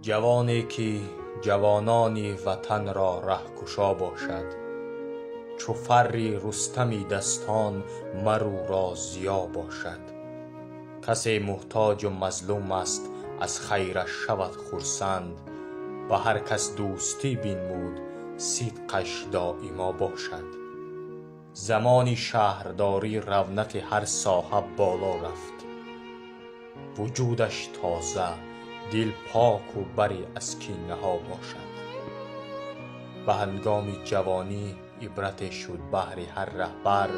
جوانی که جوانان وطن را رهکشا باشد، چو فری رستمی دستان مرو را ضیا باشد. کسی محتاج و مظلوم است از خیرش شود خرسند، و هر کس دوستی بنمود صدقش دایما باشد. زمانی شهرداری رونق هر صاحب بالا رفت، وجودش تازه، دل پاک و بری از کینه ها باشد. به هنگام جوانی عبرت شد بهر هر رهبر،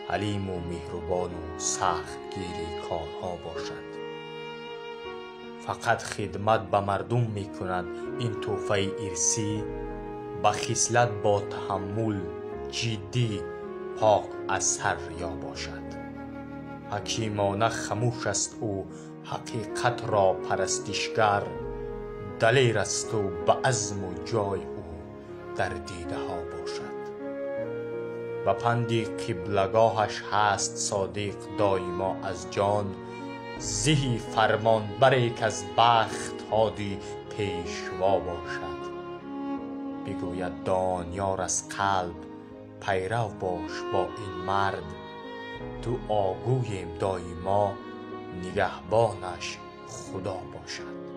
حلیم و مهربان و سخت گیری کارها باشد. فقط خدمت به مردم می کند این تحفه ارثی، به خصلت با تحمل جدی، پاک از سر ریا باشد. حکیمانه خموش است او، حقیقت را پرستشگر، دلیر است و به عزم و جای او در دیده ها باشد. و پندی قبلگاهش هست صادق دایما از جان، زهی فرمان بری که از بخت هادی پیشوا باشد. بگوید دانیار از قلب پیرو باش با این مرد، تو آگویم دایما نگهبانش خدا باشد.